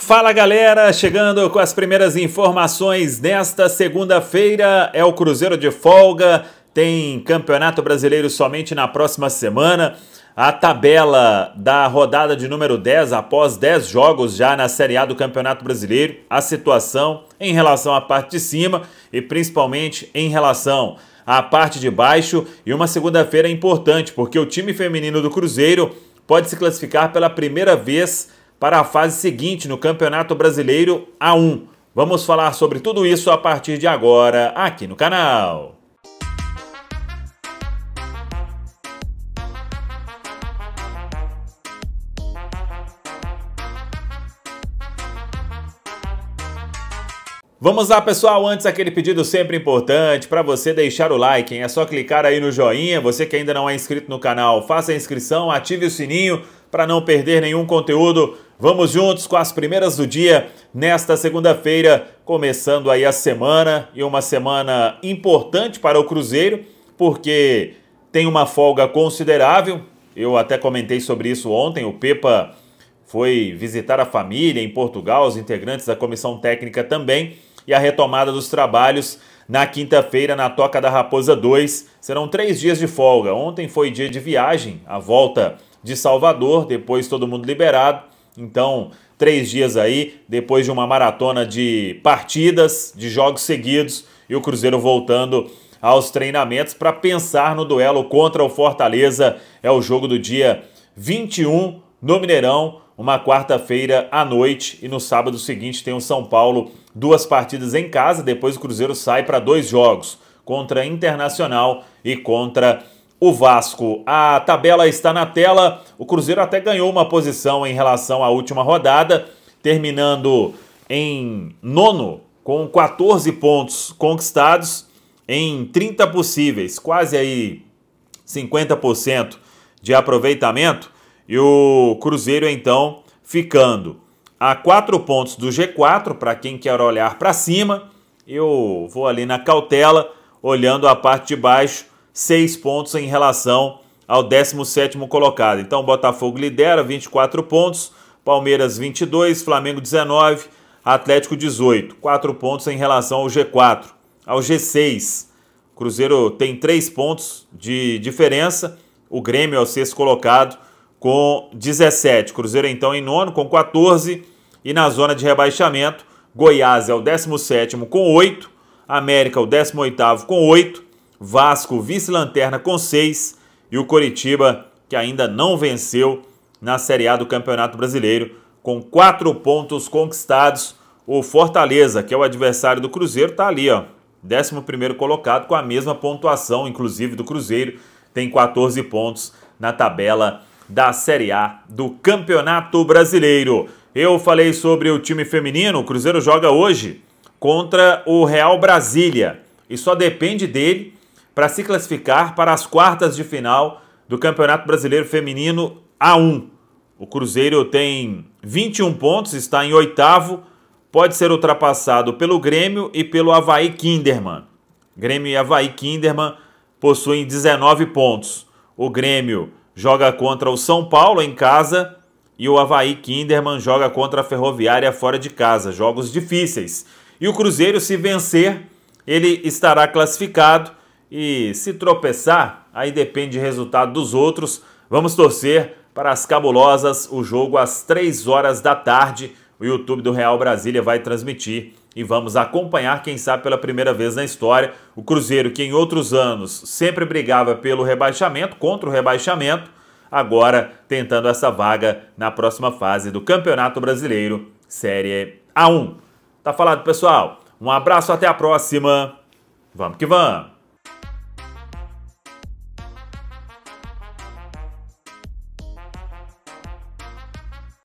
Fala galera, chegando com as primeiras informações nesta segunda-feira. É o Cruzeiro de folga, tem Campeonato Brasileiro somente na próxima semana. A tabela da rodada de número 10, após 10 jogos já na Série A do Campeonato Brasileiro, a situação em relação à parte de cima e principalmente em relação à parte de baixo. E uma segunda-feira importante, porque o time feminino do Cruzeiro pode se classificar pela primeira vez para a fase seguinte no Campeonato Brasileiro A1. Vamos falar sobre tudo isso a partir de agora aqui no canal. Vamos lá, pessoal, antes aquele pedido sempre importante para você deixar o like, hein? É só clicar aí no joinha. Você que ainda não é inscrito no canal, faça a inscrição, ative o sininho para não perder nenhum conteúdo. Vamos juntos com as primeiras do dia nesta segunda-feira, começando aí a semana, e uma semana importante para o Cruzeiro, porque tem uma folga considerável. Eu até comentei sobre isso ontem. O Pepa foi visitar a família em Portugal, os integrantes da comissão técnica também, e a retomada dos trabalhos na quinta-feira na Toca da Raposa 2. Serão 3 dias de folga. Ontem foi dia de viagem, a volta de Salvador, depois todo mundo liberado. Então, 3 dias aí, depois de uma maratona de partidas, de jogos seguidos, e o Cruzeiro voltando aos treinamentos para pensar no duelo contra o Fortaleza. É o jogo do dia 21 no Mineirão, uma quarta-feira à noite, e no sábado seguinte tem o São Paulo, 2 partidas em casa. Depois o Cruzeiro sai para 2 jogos, contra Internacional e contra o Vasco. A tabela está na tela. O Cruzeiro até ganhou uma posição em relação à última rodada, terminando em nono, com 14 pontos conquistados em 30 possíveis, quase aí 50% de aproveitamento. E o Cruzeiro, então, ficando a 4 pontos do G4, para quem quer olhar para cima. Eu vou ali na cautela, olhando a parte de baixo, 6 pontos em relação ao 17º colocado. Então, Botafogo lidera, 24 pontos, Palmeiras 22, Flamengo 19, Atlético 18. 4 pontos em relação ao G4. Ao G6, o Cruzeiro tem 3 pontos de diferença, o Grêmio é o 6º colocado, com 17. Cruzeiro então em nono com 14. E na zona de rebaixamento, Goiás é o 17º com 8. América o 18º com 8. Vasco vice-lanterna com 6. E o Coritiba, que ainda não venceu na Série A do Campeonato Brasileiro, com 4 pontos conquistados. O Fortaleza, que é o adversário do Cruzeiro, está ali, ó, 11º colocado, com a mesma pontuação, inclusive, do Cruzeiro. Tem 14 pontos na tabela da Série A do Campeonato Brasileiro. Eu falei sobre o time feminino. O Cruzeiro joga hoje contra o Real Brasília e só depende dele para se classificar para as quartas de final do Campeonato Brasileiro Feminino A1. O Cruzeiro tem 21 pontos, está em 8º, pode ser ultrapassado pelo Grêmio e pelo Avaí Kinderman. Grêmio e Avaí Kinderman possuem 19 pontos. O Grêmio joga contra o São Paulo em casa e o Avaí Kinderman joga contra a Ferroviária fora de casa. Jogos difíceis. E o Cruzeiro, se vencer, ele estará classificado, e se tropeçar, aí depende do resultado dos outros. Vamos torcer para as cabulosas. O jogo às 3 horas da tarde. O YouTube do Real Brasília vai transmitir e vamos acompanhar, quem sabe pela primeira vez na história, o Cruzeiro, que em outros anos sempre brigava pelo rebaixamento, contra o rebaixamento, agora tentando essa vaga na próxima fase do Campeonato Brasileiro Série A1. Tá falado, pessoal? Um abraço, até a próxima. Vamos que vamos!